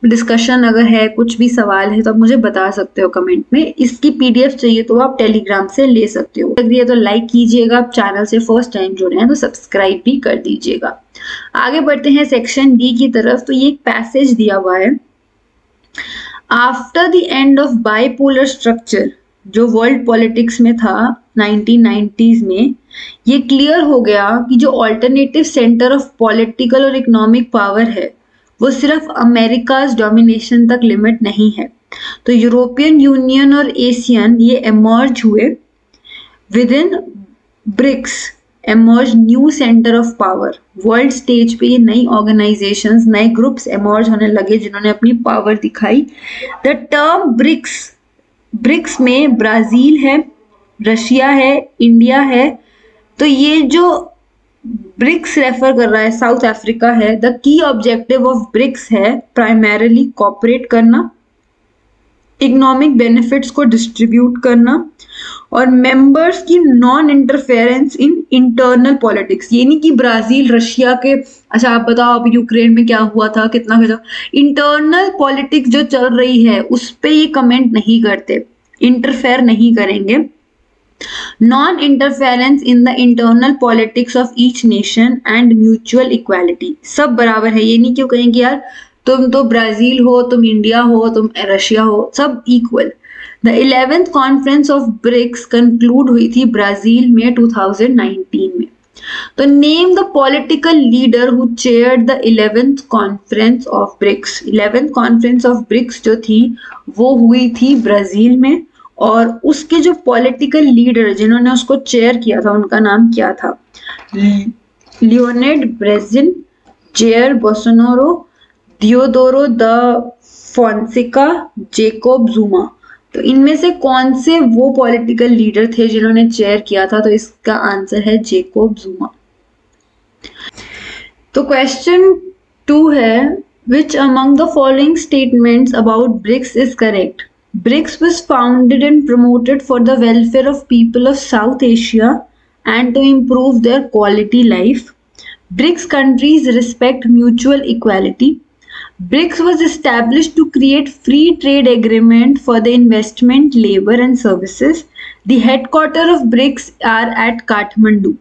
Discussion अगर है, कुछ भी सवाल है तो आप मुझे बता सकते हो कमेंट में। इसकी पीडीएफ चाहिए तो आप टेलीग्राम से ले सकते हो। लग रही है तो लाइक कीजिएगा, आप चैनल से फर्स्ट टाइम जुड़े हैं तो सब्सक्राइब भी कर दीजिएगा। आगे बढ़ते हैं सेक्शन डी की तरफ। तो ये एक पैसेज दिया हुआ है, after the end of bipolar structure, जो वर्ल्ड पॉलिटिक्स में था 1990s में, ये क्लियर हो गया कि जो ऑल्टरनेटिव सेंटर ऑफ पॉलिटिकल और इकोनॉमिक पावर है वो सिर्फ अमेरिकाज डोमिनेशन तक लिमिट नहीं है। तो यूरोपियन यूनियन और एशियन ये एमर्ज हुए। Within BRICS emerge new centre of power. World stage पे ये नई ऑर्गेनाइजेशंस, नए ग्रुप्स एमर्ज होने लगे जिन्होंने अपनी पावर दिखाई। द टर्म ब्रिक्स में ब्राजील है, रशिया है, इंडिया है। तो ये जो ब्रिक्स रेफर कर रहा है, साउथ अफ्रीका है। The key objective of BRICS है प्राइमरीली कोऑपरेट करना, इकोनॉमिक बेनिफिट्स को डिस्ट्रीब्यूट करना और मेंबर्स की non interference in internal politics. ये नहीं कि ब्राजील रशिया के, अच्छा आप बताओ अब यूक्रेन में क्या हुआ था, कितना क्या, इंटरनल पॉलिटिक्स जो चल रही है उस पे ये कमेंट नहीं करते, इंटरफेयर नहीं करेंगे। Non interference in the internal politics of each nation and mutual equality. सब बराबर है, ये नहीं क्यों कहेंगे यार तुम तो ब्राजील हो, तुम इंडिया हो, तुम रशिया हो, सब equal. The 11th conference of BRICS conclude हुई थी ब्राजील में 2019 में। तो name the political leader who chaired the 11th conference of BRICS. 11th conference of BRICS जो थी वो हुई थी ब्राजील में, और उसके जो पॉलिटिकल लीडर जिन्होंने उसको चेयर किया था उनका नाम क्या था? Leonid Brezhnev, Jair Bolsonaro, Deodoro da Fonseca, Jacob Zuma. तो इनमें से कौन से वो पॉलिटिकल लीडर थे जिन्होंने चेयर किया था? तो इसका आंसर है जेकोब जुमा। तो क्वेश्चन 2 है, which among the following statements about BRICS is correct? BRICS was founded and promoted for the welfare of people of South Asia and to improve their quality life. BRICS countries respect mutual equality. BRICS was established to create free trade agreement for the investment, labor and services. The headquarter of BRICS are at Kathmandu.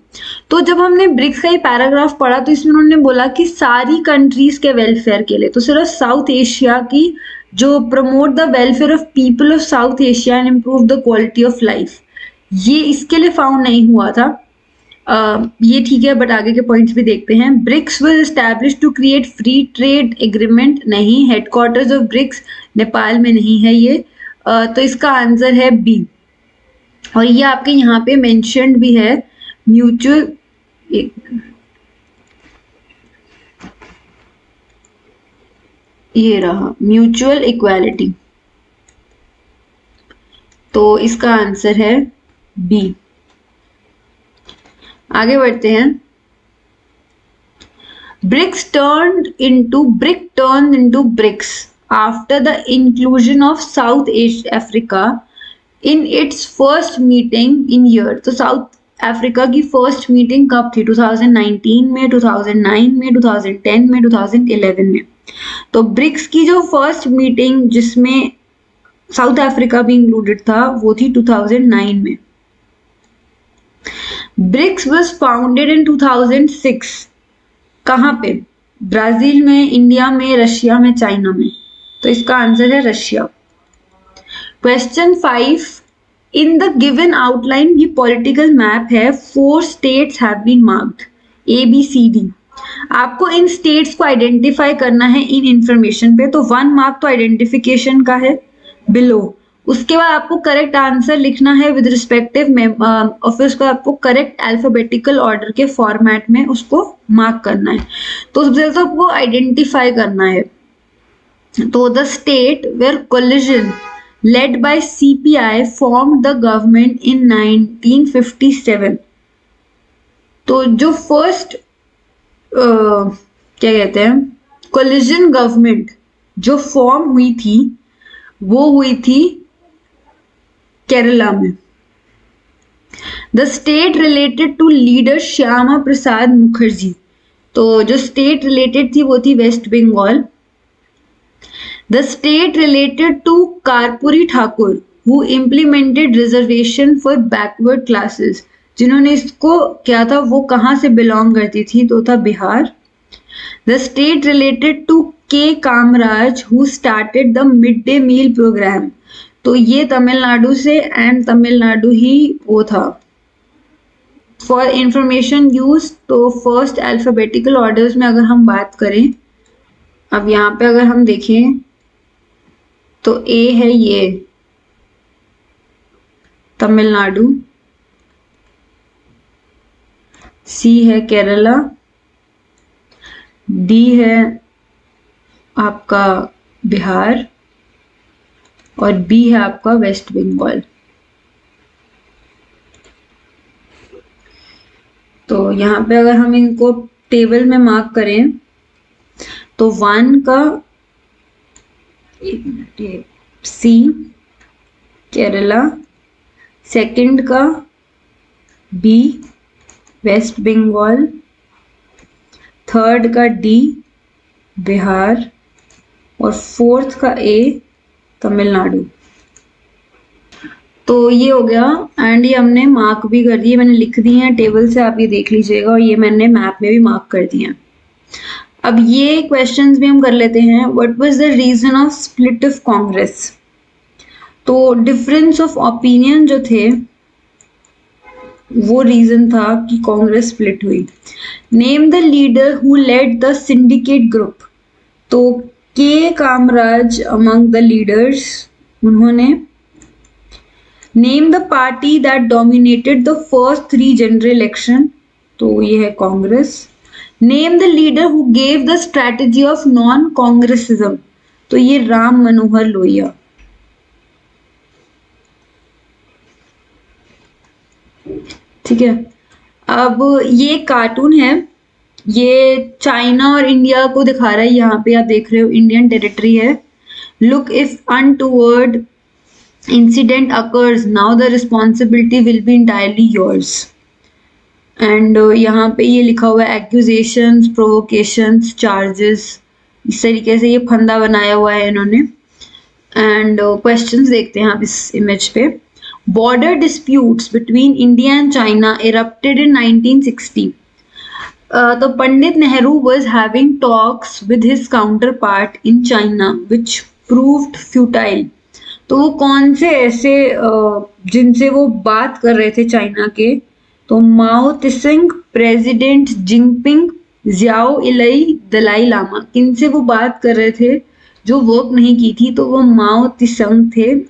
तो जब हमने BRICS का ये paragraph पढ़ा तो इसमें उन्होंने बोला कि सारी कंट्रीज के वेलफेयर के लिए, तो सिर्फ साउथ एशिया की जो promote the welfare of people of south Asia and improve the quality of life, ये इसके लिए फाउंड नहीं हुआ था। ये ठीक है, बट आगे के पॉइंट्स भी देखते हैं। BRICS was established to create free trade agreement, नहीं। हेडक्वार्टर्स ऑफ ब्रिक्स नेपाल में नहीं है ये। तो इसका आंसर है बी। और ये आपके यहाँ पे मेंशन्ड भी है, म्यूचुअल, ये रहा म्यूचुअल इक्वालिटी। तो इसका आंसर है बी। आगे बढ़ते हैं। BRICS turned into BRICS after the inclusion of South Africa in its first meeting in year। तो साउथ अफ्रीका की फर्स्ट मीटिंग कब थी? 2019 में, 2009 में, 2010 में, 2011 में। तो ब्रिक्स की जो फर्स्ट मीटिंग जिसमें साउथ अफ्रीका भी इंक्लूडेड था वो थी 2009 में। BRICS was founded in 2006। कहाँ पे? ब्राजील में, इंडिया में, रशिया में, चाइना में। तो इसका आंसर है Russia. Question 5, in the given outline, ये पॉलिटिकल मैप है, 4 states have been marked, ABCD। आपको इन स्टेट्स को आइडेंटिफाई करना है इन इंफॉर्मेशन पे। तो 1 मार्क तो आइडेंटिफिकेशन का है बिलो। उसके बाद आपको करेक्ट आंसर लिखना है विद रिस्पेक्टिव और फिर उसको आपको करेक्ट अल्फाबेटिकल ऑर्डर के फॉर्मेट में उसको मार्क करना है। तो सबसे ज्यादा आपको आइडेंटिफाई करना है। तो the state where coalition led by CPI formed the government in 1957। तो जो फर्स्ट क्या कहते हैं, कोलिजन गवर्नमेंट जो फॉर्म हुई थी वो हुई थी केरला में। The state related to leader Shyama Prasad Mukherjee. तो जो स्टेट रिलेटेड थी वो थी West Bengal. The state related to Karpoori Thakur who implemented reservation for backward classes, जिन्होंने इसको क्या था, वो कहाँ से बिलोंग करती थी, तो था Bihar. The state related to K. Kamaraj who started the midday meal program, तो ये तमिलनाडु से एंड तमिलनाडु ही वो था. For information use, तो फर्स्ट अल्फाबेटिकल ऑर्डर्स में अगर हम बात करें, अब यहाँ पे अगर हम देखें तो ए है ये तमिलनाडु, सी है केरला, डी है आपका बिहार और बी है आपका वेस्ट बंगाल. तो यहाँ पे अगर हम इनको टेबल में मार्क करें तो 1 का सी केरला, सेकंड का बी वेस्ट बंगाल, थर्ड का डी बिहार और फोर्थ का ए तमिलनाडु. तो ये हो गया एंड ये हमने मार्क भी कर दिए, मैंने लिख दी हैं टेबल से, आप ये देख लीजिएगा, और ये मैंने मैप में भी मार्क कर दिए हैं. अब ये क्वेश्चंस भी हम कर लेते हैं. What was the reason of split of Congress? तो डिफरेंस ऑफ ओपिनियन जो थे वो रीजन था कि कांग्रेस स्प्लिट हुई. Name the leader who led the syndicate group. तो K Kamaraj among the leaders, उन्होंने. Name the party that dominated the first 3 general election, तो ये है Congress. Name the leader who gave the strategy of non congressism, तो ये राम मनोहर लोहिया. ठीक है. अब ये कार्टून है, ये चाइना और इंडिया को दिखा रहा है. यहाँ पे आप देख रहे हो इंडियन टेरिटरी है. Look if untoward incident occurs now the responsibility will be entirely yours. And यहाँ पे ये लिखा हुआ है एक्यूजेशंस, प्रोवोकेशंस, चार्जेस. इस तरीके से ये फंदा बनाया हुआ है इन्होंने. एंड क्वेश्चंस देखते हैं आप इस इमेज पे. Border disputes between India and China erupted in 1960. So Pandit Nehru was having talks with his counterpart in China, which proved futile. तो वो कौन से ऐसे जिनसे वो बात कर रहे थे चाइना के? तो माओ त्सिंग, प्रेसिडेंट जिनपिंग, जियाओ इलाई, दलाई लामा. किनसे वो बात कर रहे थे जो वर्क नहीं की थी? तो वो माओ त्सिंग थे.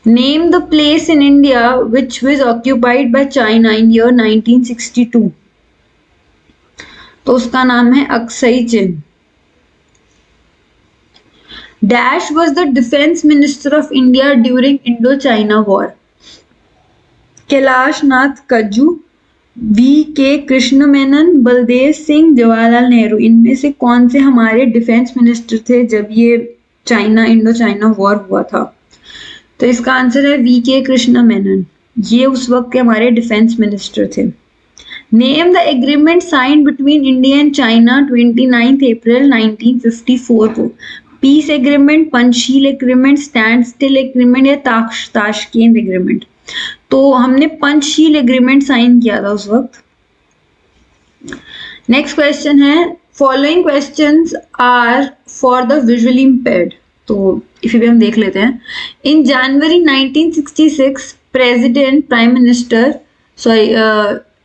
Name the place in India which was occupied by China in year 1962. तो उसका नाम है अक्सई चिन. Dash was the defense minister of India during Indo-China war. Kailash Nath कज्जू, V.K. Krishna Menon, Baldev Singh, Jawaharlal Nehru. इनमें से कौन से हमारे डिफेंस मिनिस्टर थे जब ये चाइना इंडो चाइना वॉर हुआ था? तो इसका आंसर है V.K. कृष्ण मेनन. ये उस वक्त के हमारे डिफेंस मिनिस्टर थे. Name the agreement signed between India and China 29 अप्रैल 1954 को. Piece agreement, Panchsheel agreement, stand still agreement या ताशकेंद एग्रीमेंट. तो हमने पंचशील एग्रीमेंट साइन किया था उस वक्त. नेक्स्ट क्वेश्चन है, following questions are for the visually impaired. तो इसे भी हम देख लेते हैं. In January 1966 president prime minister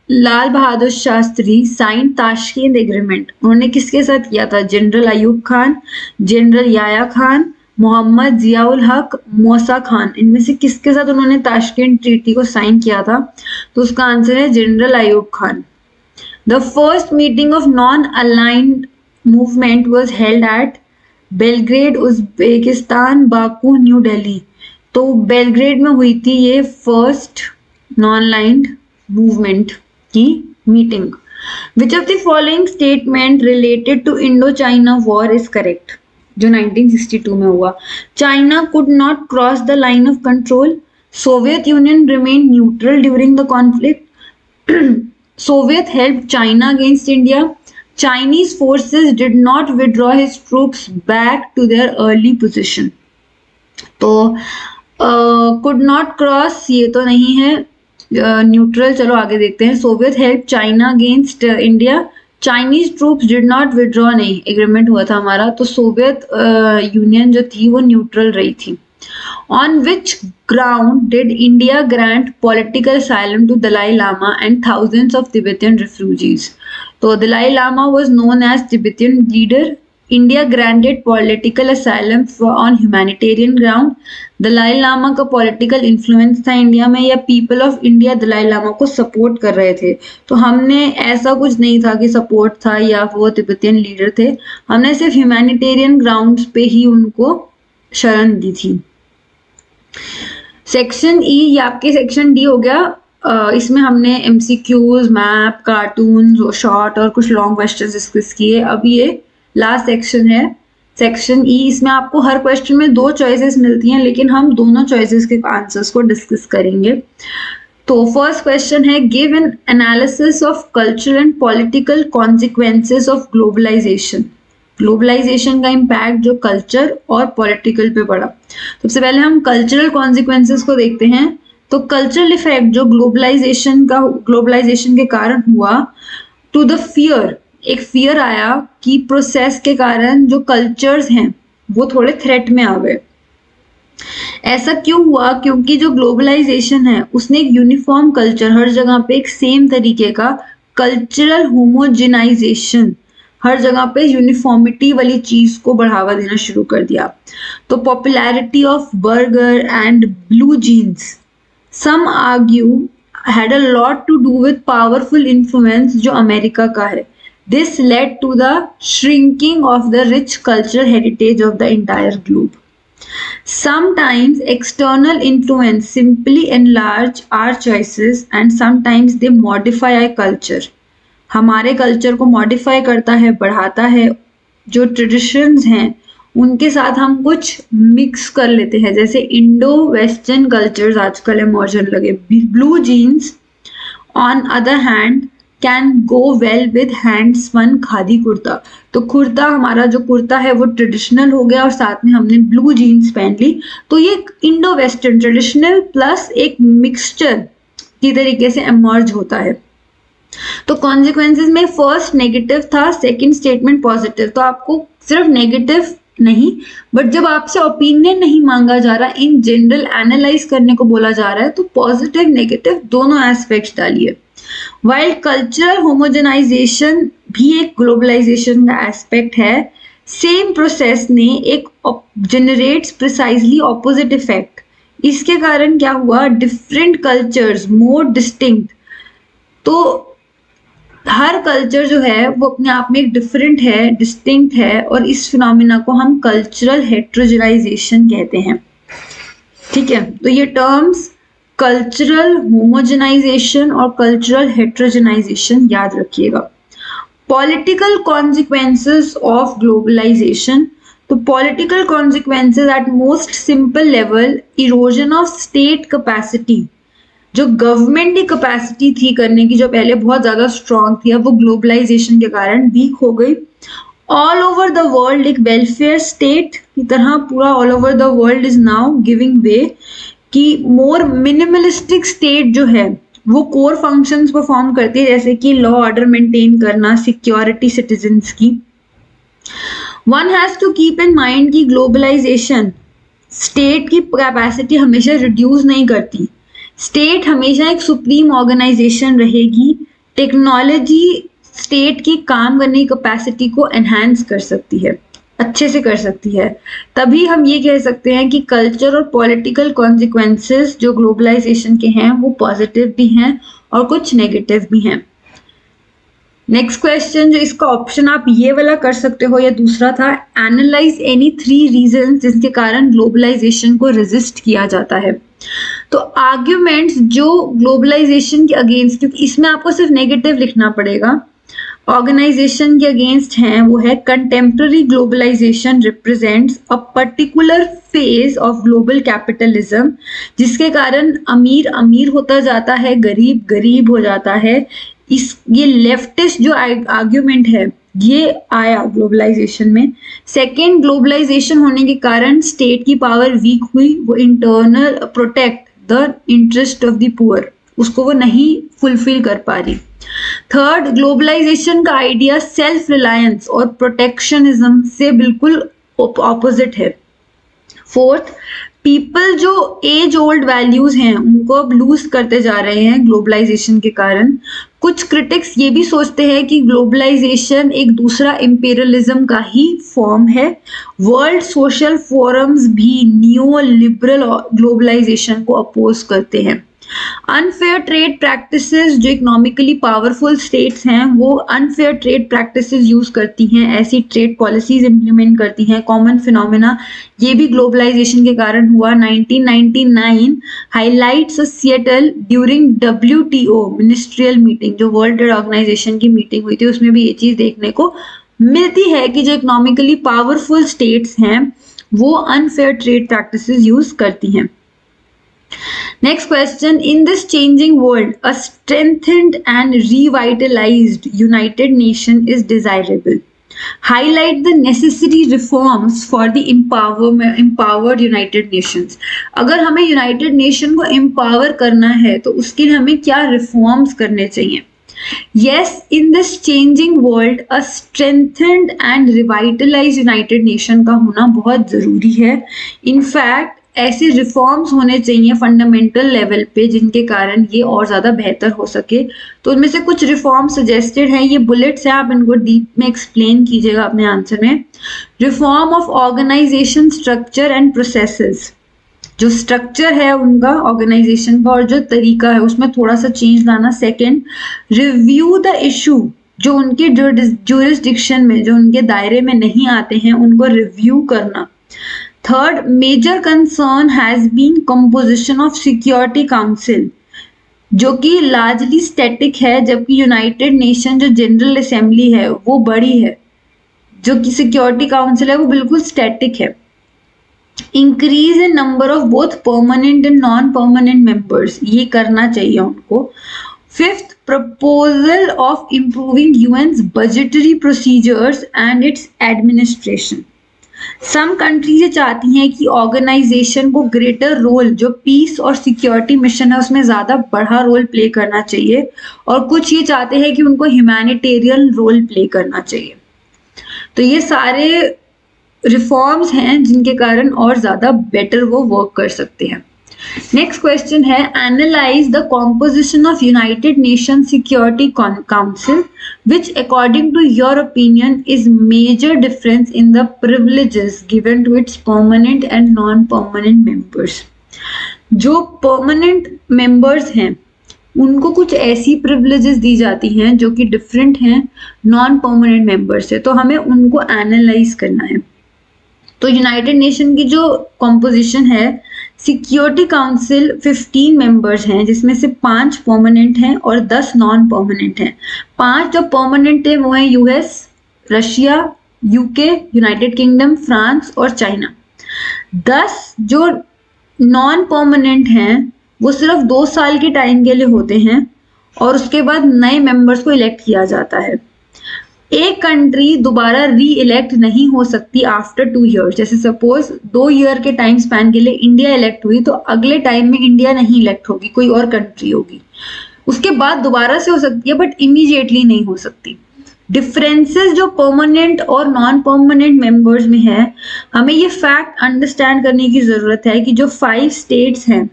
Lal Bahadur Shastri sign Tashkent agreement. उन्होंने किसके साथ किया था? General Ayub Khan, general Yahya Khan, Mohammad Ziaul Haq, Musa Khan. इनमें से किसके साथ उन्होंने ताशकेंद ट्रीटी को साइन किया था? तो उसका आंसर है general Ayub Khan. The first meeting of non aligned movement was held at Belgrade, Uzbekistan, Baku, new Delhi. तो बेलग्रेड में हुई थी ये फर्स्ट नॉन अलाइंड मूवमेंट की मीटिंग. Which of the following statement related to Indo China war is correct? जो 1962 में हुआ. China could not cross the line of control. Soviet union remain neutral during the conflict. Soviet help China against India. Chinese forces did not withdraw his troops back to their early position. तो could not cross ये तो नहीं है, neutral. चलो आगे देखते हैं। Soviet help China against India, Chinese troops did not withdraw, नहीं, एग्रीमेंट हुआ था हमारा, तो सोवियत यूनियन जो थी वो न्यूट्रल रही थी। On which ground did India grant political asylum to Dalai Lama and thousands of Tibetan refugees? So Dalai Lama was known as Tibetan leader. India granted political asylum on humanitarian ground. Dalai Lama का political influence था India में, या people of India Dalai Lama को support कर रहे थे? तो हमने ऐसा कुछ नहीं था कि सपोर्ट था या वो तिब्बतियन लीडर थे, हमने सिर्फ ह्यूमैनिटेरियन ग्राउंड्स पे ही उनको शरण दी थी। सेक्शन ई, ये आपके सेक्शन डी हो गया। इसमें हमने एमसीक्यूज, मैप, कार्टून, शॉर्ट और कुछ लॉन्ग क्वेश्चंस डिस्कस किए। अब ये लास्ट सेक्शन है, सेक्शन ई। इसमें आपको हर क्वेश्चन में 2 चॉइसेस मिलती हैं, लेकिन हम दोनों चॉइसेस के आंसर्स को डिस्कस करेंगे। तो फर्स्ट क्वेश्चन है, give an analysis of cultural and political consequences of globalization. Globalization का इम्पैक्ट जो कल्चर और पॉलिटिकल पे पड़ा। सबसे पहले हम कल्चरल कॉन्सिक्वेंसेस को देखते हैं। तो कल्चरल इफेक्ट जो ग्लोबलाइजेशन के कारण हुआ, टू द फियर, एक फियर आया कि प्रोसेस के कारण जो कल्चर्स हैं वो थोड़े थ्रेट में आ गए। ऐसा क्यों हुआ? क्योंकि जो ग्लोबलाइजेशन है उसने एक यूनिफॉर्म कल्चर, हर जगह पे एक सेम तरीके का कल्चरल होमोजेनाइजेशन, हर जगह पे यूनिफॉर्मिटी वाली चीज को बढ़ावा देना शुरू कर दिया। तो popularity of burger and blue jeans, some argue had a lot to do with powerful influence जो अमेरिका का है। This led to the shrinking of the rich cultural heritage of the entire globe. Sometimes external influence simply enlarge our choices and sometimes they modify our culture. हमारे culture को modify करता है, बढ़ाता है। जो ट्रेडिशंस हैं उनके साथ हम कुछ मिक्स कर लेते हैं, जैसे इंडो वेस्टर्न कल्चर्स आजकल इमर्जन लगे। Blue jeans on other hand can go well with hand spun khadi kurta. तो कुर्ता, हमारा जो कुर्ता है वो ट्रेडिशनल हो गया और साथ में हमने ब्लू जीन्स पहन ली, तो ये इंडो वेस्टर्न ट्रेडिशनल प्लस एक मिक्सचर की तरीके से इमर्ज होता है। तो कॉन्सिक्वेंसेस में फर्स्ट नेगेटिव था, सेकंड स्टेटमेंट पॉजिटिव। तो आपको सिर्फ नेगेटिव नहीं, बट जब आपसे ओपिनियन नहीं मांगा जा रहा, इन जनरल एनालाइज करने को बोला जा रहा है, तो पॉजिटिव नेगेटिव दोनों एस्पेक्ट्स डालिए। वाइल कल्चरल होमोजेनाइजेशन भी एक ग्लोबलाइजेशन का एस्पेक्ट है, सेम प्रोसेस ने एक जनरेट्स प्रिसाइजली ऑपोजिट इफेक्ट। इसके कारण क्या हुआ? डिफरेंट कल्चर्स मोर डिस्टिंक्ट। तो हर कल्चर जो है वो अपने आप में एक डिफरेंट है, डिस्टिंक्ट है, और इस फिनोमिना को हम कल्चरल हेट्रोजेनाइजेशन कहते हैं। ठीक है, तो ये टर्म्स कल्चरल होमोजेनाइजेशन और कल्चरल हेट्रोजेनाइजेशन याद रखिएगा। Political consequences of globalization. तो political consequences at most simple level, erosion of state capacity. जो गवर्नमेंट की कैपेसिटी थी करने की, जो पहले बहुत ज्यादा स्ट्रांग थी, अब वो ग्लोबलाइजेशन के कारण वीक हो गई। ऑल ओवर द वर्ल्ड एक वेलफेयर स्टेट की तरह पूरा all over the world is now giving वे कि मोर मिनिमलिस्टिक स्टेट जो है वो कोर फंक्शंस परफॉर्म करती है, जैसे कि लॉ ऑर्डर मेंटेन करना, सिक्योरिटी सिटीजन्स की। One has to keep in mind कि ग्लोबलाइजेशन स्टेट की कैपेसिटी हमेशा रिड्यूस नहीं करती। स्टेट हमेशा एक सुप्रीम ऑर्गेनाइजेशन रहेगी। टेक्नोलॉजी स्टेट की काम करने की कैपेसिटी को एनहांस कर सकती है, अच्छे से कर सकती है। तभी हम ये कह सकते हैं कि कल्चर और पॉलिटिकल कॉन्सिक्वेंसेस जो ग्लोबलाइजेशन के हैं वो पॉजिटिव भी हैं और कुछ नेगेटिव भी हैं। नेक्स्ट क्वेश्चन, जो इसका ऑप्शन आप ये वाला कर सकते हो या दूसरा था, एनालाइज एनी 3 रीजन जिसके कारण ग्लोबलाइजेशन को रेजिस्ट किया जाता है। तो आर्ग्यूमेंट्स जो ग्लोबलाइजेशन के अगेंस्ट, क्योंकि इसमें आपको सिर्फ नेगेटिव लिखना पड़ेगा, ऑर्गेनाइजेशन के अगेंस्ट हैं, वो है contemporary globalization represents a particular phase of global capitalism, जिसके कारण अमीर अमीर होता जाता है, गरीब गरीब हो जाता है। ये लेफ्टिस्ट जो आर्ग्यूमेंट है ये आया ग्लोबलाइजेशन में। सेकेंड, ग्लोबलाइजेशन होने के कारण स्टेट की पावर वीक हुई, वो internal protect the interest of the poor उसको वो नहीं फुलफिल कर पा रही। थर्ड, ग्लोबलाइजेशन का आइडिया सेल्फ रिलायंस और प्रोटेक्शनिज्म से बिल्कुल ऑपोजिट है। फोर्थ, पीपल जो एज ओल्ड वैल्यूज हैं उनको अब लूज करते जा रहे हैं ग्लोबलाइजेशन के कारण। कुछ क्रिटिक्स ये भी सोचते हैं कि ग्लोबलाइजेशन एक दूसरा इंपीरियलिज्म का ही फॉर्म है। वर्ल्ड सोशल फोरम्स भी न्यू लिबरल ग्लोबलाइजेशन को अपोज करते हैं। अनफेयर ट्रेड प्रैक्टिसेस, जो इकोनॉमिकली पावरफुल स्टेट्स हैं वो अनफेयर ट्रेड प्रैक्टिसेस यूज करती हैं, ऐसी ट्रेड पॉलिसीज इंप्लीमेंट करती हैं। कॉमन फिनोमेना ये भी ग्लोबलाइजेशन के कारण हुआ। 1999 highlights Seattle during WTO ministerial meeting, जो वर्ल्ड ट्रेड ऑर्गेनाइजेशन की मीटिंग हुई थी, उसमें भी ये चीज देखने को मिलती है कि जो इकोनॉमिकली पावरफुल स्टेट्स हैं वो अनफेयर ट्रेड प्रैक्टिसेस यूज करती हैं। Next question, in this changing world, a strengthened and revitalized United Nations is desirable. Highlight the necessary reforms for the empowered United Nations. अगर हमें United Nation को empower करना है तो उसके लिए हमें क्या reforms करने चाहिए? Yes, in this changing world, a strengthened and revitalized United Nation का होना बहुत जरूरी है। In fact, ऐसे रिफॉर्म्स होने चाहिए फंडामेंटल लेवल पे जिनके कारण ये और ज़्यादा बेहतर हो सके। तो उनमें से कुछ रिफॉर्म सजेस्टेड हैं, ये बुलेट्स हैं, आप इनको डीप में एक्सप्लेन कीजिएगा अपने आंसर में। Reform of organization structure and processes, जो स्ट्रक्चर है उनका ऑर्गेनाइजेशन का और जो तरीका है उसमें थोड़ा सा चेंज लाना। सेकेंड, रिव्यू द इशू, जो उनके ज्यूरिसडिक्शन में, जो उनके दायरे में नहीं आते हैं उनको रिव्यू करना। Third, major concern has been composition of security council, जो कि लार्जली स्टैटिक है, जबकि यूनाइटेड नेशन जो जनरल असेंबली है वो बड़ी है, जो कि सिक्योरिटी काउंसिल है वो बिल्कुल स्टैटिक है। Increase in number of both permanent and non permanent members, ये करना चाहिए उनको। Fifth, proposal of improving UN's budgetary procedures and its administration. Some countries ये चाहती हैं कि ऑर्गेनाइजेशन को ग्रेटर रोल, जो पीस और सिक्योरिटी मिशन है उसमें ज़्यादा बड़ा रोल प्ले करना चाहिए, और कुछ ये चाहते हैं कि उनको ह्यूमैनिटेरियन रोल प्ले करना चाहिए। तो ये सारे रिफॉर्म्स हैं जिनके कारण और ज़्यादा बेटर वो वर्क कर सकते हैं। नेक्स्ट क्वेश्चन है, analyse the composition of United nation security council which according to your opinion is major difference in the privileges given to its permanent and non-permanent members. जो permanent members हैं उनको कुछ ऐसी privileges दी जाती हैं जो कि different हैं non-permanent members से, तो हमें उनको analyze करना है। तो यूनाइटेड नेशन की जो कॉम्पोजिशन है, सिक्योरिटी काउंसिल 15 मेंबर्स हैं जिसमें से 5 परमानेंट हैं और 10 नॉन परमानेंट हैं। 5 जो परमानेंट है वो हैं US, Russia, UK, United kingdom, France और चाइना। 10 जो नॉन परमानेंट हैं वो सिर्फ 2 साल के टाइम के लिए होते हैं और उसके बाद नए मेंबर्स को इलेक्ट किया जाता है। एक कंट्री दोबारा री इलेक्ट नहीं हो सकती आफ्टर 2 ईयर्स। जैसे सपोज 2 ईयर के टाइम स्पैन के लिए इंडिया इलेक्ट हुई तो अगले टाइम में इंडिया नहीं इलेक्ट होगी, कोई और कंट्री होगी। उसके बाद दोबारा से हो सकती है बट इमीडिएटली नहीं हो सकती। डिफरेंसेस जो परमानेंट और नॉन परमानेंट मेंबर्स में है, हमें ये फैक्ट अंडरस्टैंड करने की जरूरत है कि जो 5 स्टेट्स हैं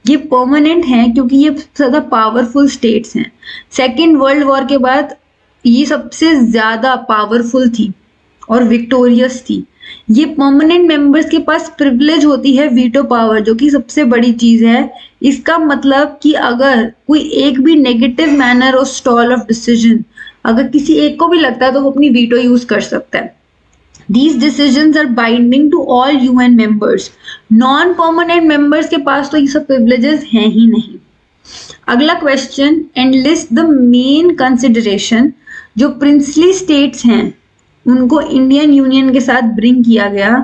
ये परमानेंट हैं क्योंकि ये ज़्यादा पावरफुल स्टेट्स हैं। सेकेंड वर्ल्ड वॉर के बाद ये सबसे ज़्यादा पावरफुल थी और विक्टोरियस थी। ये परमानेंट मेंबर्स के पास प्रिविलेज होती है वीटो पावर, जो कि सबसे बड़ी चीज़ है। इसका मतलब कि अगर कोई एक भी नेगेटिव मैनर और स्टॉल ऑफ डिसीजन अगर किसी एक को भी लगता है तो वो अपनी वीटो यूज कर सकता है। These decisions are binding to all UN members. Non permanent members के पास तो ये सब प्रिविलेजेस हैं ही नहीं। अगला question, and list the main consideration, जो प्रिंसली स्टेट्स हैं उनको इंडियन यूनियन के साथ ब्रिंग किया गया।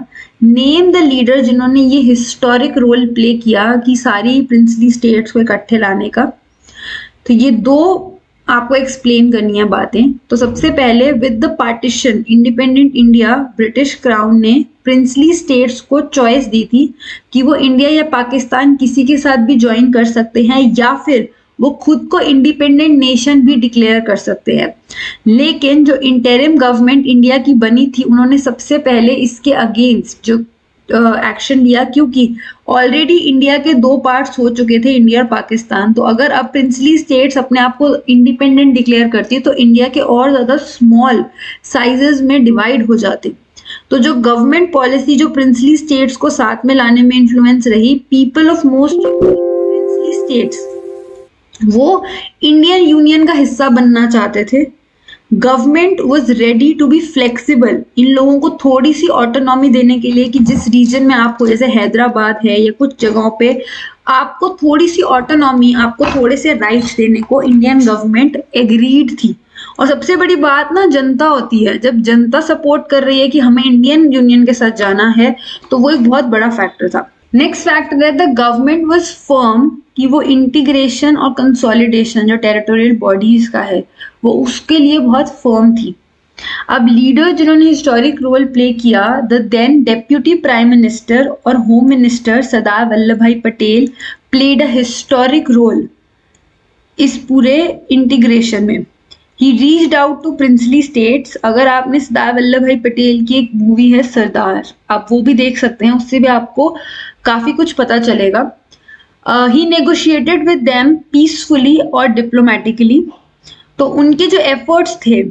नेम द लीडर जिन्होंने ये हिस्टोरिक रोल प्ले किया कि सारी प्रिंसली स्टेट्स को इकट्ठे लाने का। तो ये 2 आपको एक्सप्लेन करनी है बातें। तो सबसे पहले with the partition independent India, British crown ने प्रिंसली स्टेट्स को चॉइस दी थी कि वो इंडिया या पाकिस्तान किसी के साथ भी ज्वाइन कर सकते हैं या फिर वो खुद को इंडिपेंडेंट नेशन भी डिक्लेयर कर सकते हैं। लेकिन जो इंटरिम गवर्नमेंट इंडिया की बनी थी, उन्होंने सबसे पहले इसके अगेंस्ट जो एक्शन लिया, क्योंकि ऑलरेडी इंडिया के दो पार्ट्स हो चुके थे, इंडिया और पाकिस्तान। तो अगर अब प्रिंसली स्टेट्स अपने आप को इंडिपेंडेंट डिक्लेयर करती तो इंडिया के और ज़्यादा स्मॉल साइजेस में डिवाइड हो जाते। तो जो गवर्नमेंट पॉलिसी जो प्रिंसली स्टेट्स को साथ में लाने में इन्फ्लुएंस रही, people of most princely states वो इंडियन यूनियन का हिस्सा बनना चाहते थे। Government was ready to be flexible, इन लोगों को थोड़ी सी ऑटोनॉमी देने के लिए कि जिस रीजन में आपको, जैसे हैदराबाद है या कुछ जगहों पे आपको थोड़ी सी ऑटोनॉमी, आपको थोड़े से राइट्स देने को इंडियन गवर्नमेंट एग्रीड थी। और सबसे बड़ी बात ना जनता होती है, जब जनता सपोर्ट कर रही है कि हमें इंडियन यूनियन के साथ जाना है, तो वो एक बहुत बड़ा फैक्टर था। नेक्स्ट फैक्टर है द गवर्नमेंट वॉज फर्म कि वो इंटीग्रेशन और कंसोलिडेशन जो टेरिटोरियल बॉडीज का है वो उसके लिए बहुत फर्म थी। अब लीडर जिन्होंने हिस्टोरिक रोल प्ले किया, the then deputy prime minister और home minister Sardar Vallabh bhai Patel played a historic role इस पूरे इंटीग्रेशन में। He reached out to princely states. अगर आपने सरदार वल्लभ भाई पटेल की एक मूवी है सरदार, आप वो भी देख सकते हैं, उससे भी आपको काफी कुछ पता चलेगा। ही नेगोशिएटेड विद देम पीसफुली और डिप्लोमेटिकली। तो उनके जो एफर्ट्स थे,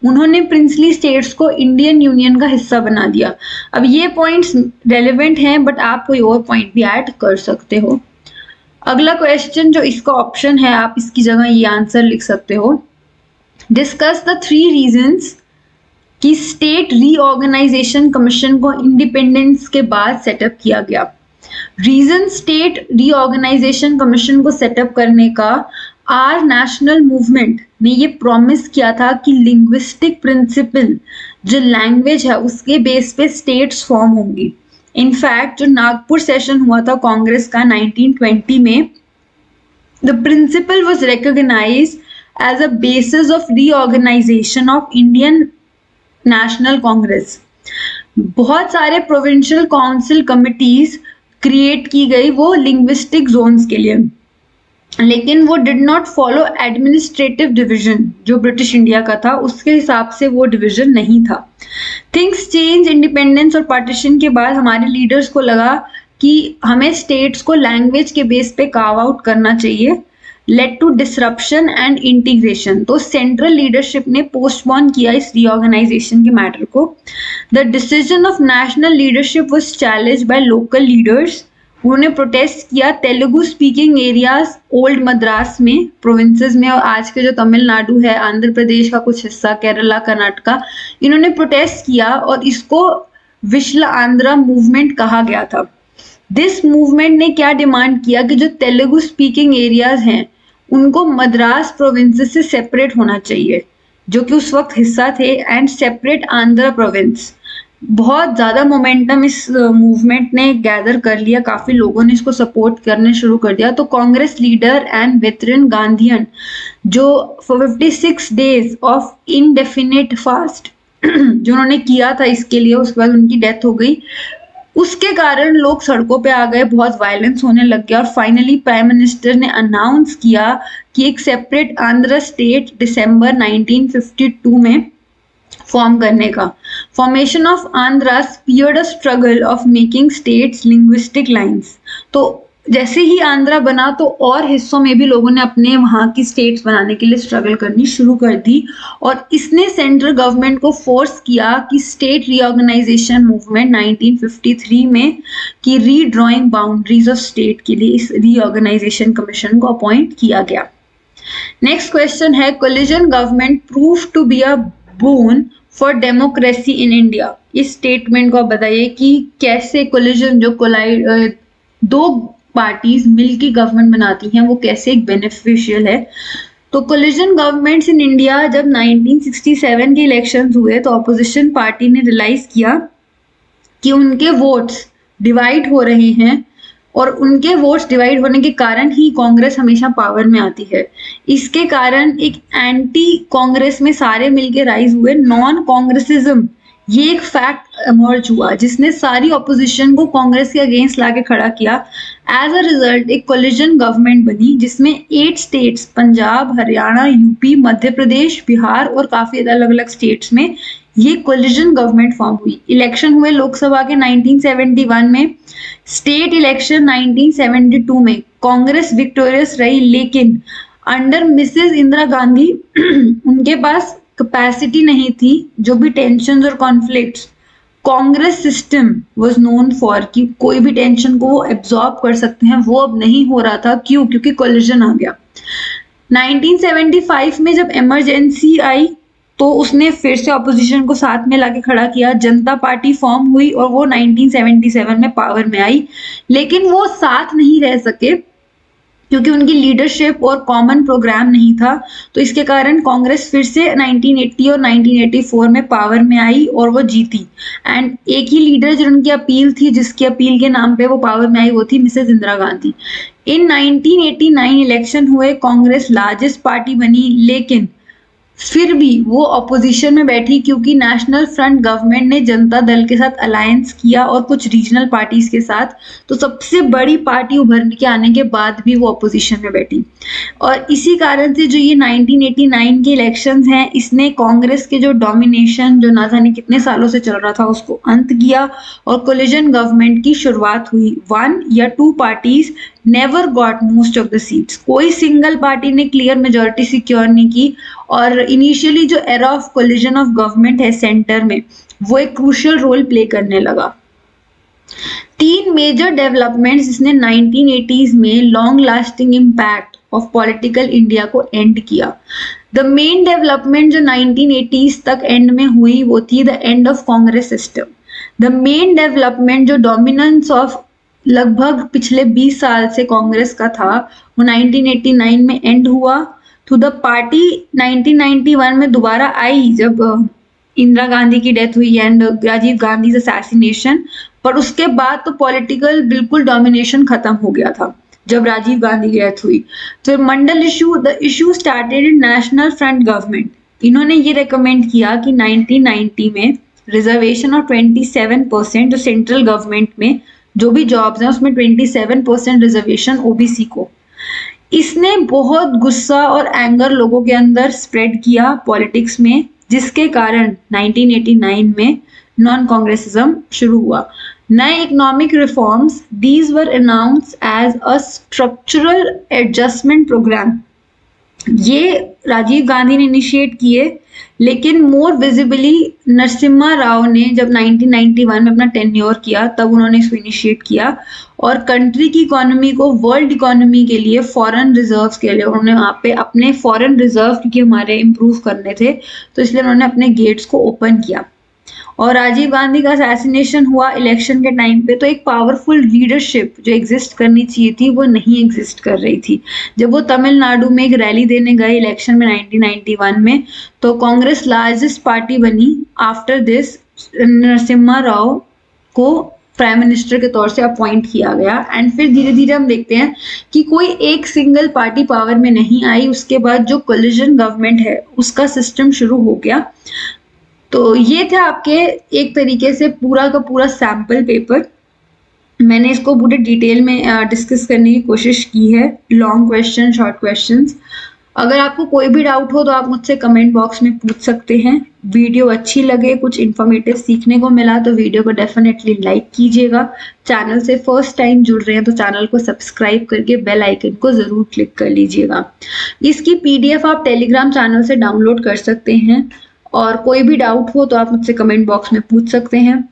उन्होंने प्रिंसली स्टेट्स को इंडियन यूनियन का हिस्सा बना दिया। अब ये पॉइंट्स रेलेवेंट हैं, बट आप कोई और पॉइंट भी ऐड कर सकते हो। अगला क्वेश्चन जो इसका ऑप्शन है, आप इसकी जगह ये आंसर लिख सकते हो। डिस्कस द 3 रीजंस कि स्टेट रीऑर्गेनाइजेशन कमीशन को इंडिपेंडेंस के बाद सेटअप किया गया। रीजन स्टेट रीऑर्गेनाइजेशन कमीशन को सेटअप करने का, आर नेशनल मूवमेंट ने ये प्रॉमिस किया था कि लिंग्विस्टिक प्रिंसिपल जो लैंग्वेज है उसके बेस पे स्टेट्स फॉर्म होंगी। इनफैक्ट जो नागपुर सेशन हुआ था कांग्रेस का 1920 में, the principle was recognized as a basis of reorganization of Indian national Congress. बहुत सारे प्रोविंशियल काउंसिल कमिटीज क्रिएट की गई वो लिंग्विस्टिक जोन्स के लिए, लेकिन वो did not follow administrative division जो ब्रिटिश इंडिया का था, उसके हिसाब से वो डिवीजन नहीं था। थिंग्स चेंज इंडिपेंडेंस और पार्टीशन के बाद हमारे लीडर्स को लगा कि हमें स्टेट्स को लैंग्वेज के बेस पे कार्व आउट करना चाहिए। Led to disruption and integration. तो सेंट्रल लीडरशिप ने पोस्टपोन किया इस रीऑर्गेनाइजेशन के मैटर को। The decision of national leadership was challenged by local leaders. उन्होंने प्रोटेस्ट किया Telugu speaking areas old Madras में, प्रोविंसेस में, और आज के जो तमिलनाडु है, आंध्र प्रदेश का कुछ हिस्सा, केरला, कर्नाटका, इन्होंने प्रोटेस्ट किया और इसको विश्व आंध्रा मूवमेंट कहा गया था। दिस मूवमेंट ने क्या डिमांड किया कि जो तेलुगु स्पीकिंग एरियाज हैं उनको मद्रास प्रोविंसेस से सेपरेट होना चाहिए, जो कि उस वक्त हिस्सा थे, एंड सेपरेट आंध्र प्रोविंस। बहुत ज़्यादा मोमेंटम इस मूवमेंट ने गैदर कर लिया, काफ़ी लोगों ने इसको सपोर्ट करने शुरू कर दिया। तो Congress leader and veteran Gandhian जो 56 डेज ऑफ इनडेफिनिट फास्ट जो उन्होंने किया था इसके लिए, उसके बाद उनकी डेथ हो गई। उसके कारण लोग सड़कों पे आ गए, बहुत वायलेंस होने लग गया, और फाइनली प्राइम मिनिस्टर ने अनाउंस किया कि एक सेपरेट आंध्र स्टेट दिसंबर 1952 में फॉर्म करने का। Formation of Andhra spurred a struggle of making states linguistic lines. तो जैसे ही आंध्रा बना तो और हिस्सों में भी लोगों ने अपने वहाँ की स्टेट्स बनाने के लिए स्ट्रगल करनी शुरू कर दी, और इसने सेंट्रल गवर्नमेंट को फोर्स किया कि स्टेट रीऑर्गेनाइजेशन मूवमेंट 1953 में कि रीड्रॉइंग बाउंड्रीज ऑफ स्टेट के लिए इस रीऑर्गेनाइजेशन कमीशन को अपॉइंट किया गया। नेक्स्ट क्वेश्चन है, coalition government prove to be a boon for democracy in India. इस स्टेटमेंट को आप बताइए कि कैसे कोलिजन जो कोलाइड दो पार्टीज मिलकर गवर्नमेंट बनाती हैं वो कैसे एक बेनिफिशियल है। तो कोलिजन गवर्नमेंट्स इन इंडिया जब 1967 के इलेक्शंस हुए तो ऑपोजिशन पार्टी ने रियलाइज किया कि उनके वोट्स डिवाइड हो रहे हैं और उनके वोट्स डिवाइड होने के कारण ही कांग्रेस हमेशा पावर में आती है। इसके कारण एक एंटी कांग्रेस में सारे मिलके राइज हुए, नॉन कांग्रेसिज्म ये एक फैक्ट इमर्ज हुआ जिसने सारी ऑपोजिशन को कांग्रेस के अगेंस्ट लाके खड़ा किया। एज अ रिजल्ट एक कोलिजन गवर्नमेंट बनी जिसमें 8 स्टेट्स पंजाब, हरियाणा, यूपी, मध्य प्रदेश, बिहार और काफी अलग अलग स्टेट्स में ये कोलिजन गवर्नमेंट फॉर्म हुई। इलेक्शन हुए लोकसभा के 1971 में, स्टेट इलेक्शन 1972 में कांग्रेस विक्टोरियस रही, लेकिन अंडर मिसेस इंदिरा गांधी उनके पास कैपेसिटी नहीं थी। जो भी टेंशन और conflicts Congress system was known for कि कोई भी टेंशन को वो एब्जॉर्ब कर सकते हैं, वो अब नहीं हो रहा था। क्यों? क्योंकि कोलिजन आ गया। 1975 में जब इमरजेंसी आई तो उसने फिर से ऑपोजिशन को साथ में लाके खड़ा किया, जनता पार्टी फॉर्म हुई और वो 1977 में पावर में आई। लेकिन वो साथ नहीं रह सके क्योंकि उनकी लीडरशिप और कॉमन प्रोग्राम नहीं था। तो इसके कारण कांग्रेस फिर से 1980 और 1984 में पावर में आई और वो जीती। एंड एक ही लीडर जो उनकी अपील थी, जिसकी अपील के नाम पे वो पावर में आई, वो थी मिसेस इंदिरा गांधी। इन 1989 इलेक्शन हुए, कांग्रेस लार्जेस्ट पार्टी बनी, लेकिन फिर भी वो ऑपोजिशन में बैठी क्योंकि नेशनल फ्रंट गवर्नमेंट ने जनता दल के साथ अलायंस किया और कुछ रीजनल पार्टीज के साथ। तो सबसे बड़ी पार्टी उभर के आने के बाद भी वो ऑपोजिशन में बैठी। और इसी कारण से जो ये 1989 के इलेक्शंस हैं, इसने कांग्रेस के जो डोमिनेशन जो ना जाने कितने सालों से चल रहा था उसको अंत किया और कोलिजन गवर्नमेंट की शुरुआत हुई। 1 या 2 parties never got most of the seats, कोई सिंगल पार्टी ने क्लियर मेजोरिटी सिक्योर नहीं की। और इनिशियली जो era of collision of government है सेंटर में, वो एक क्रूशियल रोल प्ले करने लगा। 3 मेजर डेवलपमेंट्स जिसने 1980s में long lasting impact of political India को एंड किया। द मेन डेवलपमेंट जो 1980s तक एंड में हुई वो थी the end of Congress system. The main development जो डोमिनेंस ऑफ लगभग पिछले 20 साल से कांग्रेस का था, वो 1989 में एंड हुआ। तो द पार्टी 1991 में दोबारा आई जब इंदिरा गांधी की डेथ हुई एंड राजीव गांधी असैसिनेशन। पर उसके बाद तो पॉलिटिकल बिल्कुल डोमिनेशन खत्म हो गया था जब राजीव गांधी की डेथ हुई। तो Mandal issue, the issue started in national front government. इन्होंने ये रेकमेंड किया कि 1990 में रिजर्वेशन और 27% जो सेंट्रल गवर्नमेंट में जो भी जॉब्स हैं उसमें 27% रिजर्वेशन ओबीसी को। इसने बहुत गुस्सा और एंगर लोगों के अंदर स्प्रेड किया पॉलिटिक्स में, जिसके कारण 1989 में नॉन कांग्रेसिज्म शुरू हुआ। नए economic reforms, these were announced as a structural adjustment programme. ये राजीव गांधी ने इनिशिएट किए, लेकिन मोर विजिबली नरसिम्हा राव ने जब 1991 में अपना टेन्योर किया तब उन्होंने इसको इनिशिएट किया। और कंट्री की इकोनॉमी को वर्ल्ड इकोनॉमी के लिए, फॉरेन रिजर्व्स के लिए उन्होंने वहाँ पे अपने फॉरेन रिजर्व, क्योंकि हमारे इम्प्रूव करने थे तो इसलिए उन्होंने अपने गेट्स को ओपन किया। और राजीव गांधी का असैसिनेशन हुआ इलेक्शन के टाइम पे, तो एक पावरफुल लीडरशिप जो एग्जिस्ट करनी चाहिए थी वो नहीं एग्जिस्ट कर रही थी। जब वो तमिलनाडु में एक रैली देने गए इलेक्शन में 1991 में, तो कांग्रेस लार्जेस्ट पार्टी बनी। आफ्टर दिस नरसिम्हा राव को प्राइम मिनिस्टर के तौर से अपॉइंट किया गया। एंड फिर धीरे धीरे हम देखते हैं कि कोई एक सिंगल पार्टी पावर में नहीं आई। उसके बाद जो कोलिजन गवर्नमेंट है उसका सिस्टम शुरू हो गया। तो ये था आपके एक तरीके से पूरा का पूरा सैम्पल पेपर। मैंने इसको पूरे डिटेल में डिस्कस करने की कोशिश की है, लॉन्ग क्वेश्चन, शॉर्ट क्वेश्चंस। अगर आपको कोई भी डाउट हो तो आप मुझसे कमेंट बॉक्स में पूछ सकते हैं। वीडियो अच्छी लगे, कुछ इन्फॉर्मेटिव सीखने को मिला तो वीडियो को डेफिनेटली लाइक कीजिएगा। चैनल से फर्स्ट टाइम जुड़ रहे हैं तो चैनल को सब्सक्राइब करके बेल आइकन को ज़रूर क्लिक कर लीजिएगा। इसकी PDF आप टेलीग्राम चैनल से डाउनलोड कर सकते हैं। और कोई भी डाउट हो तो आप मुझसे कमेंट बॉक्स में पूछ सकते हैं।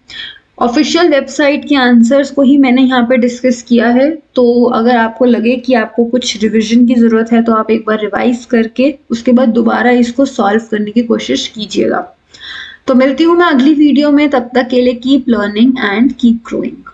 ऑफिशियल वेबसाइट के आंसर्स को ही मैंने यहाँ पे डिस्कस किया है, तो अगर आपको लगे कि आपको कुछ रिवीजन की ज़रूरत है तो आप एक बार रिवाइज करके उसके बाद दोबारा इसको सॉल्व करने की कोशिश कीजिएगा। तो मिलती हूँ मैं अगली वीडियो में, तब तक के लिए keep learning and keep growing.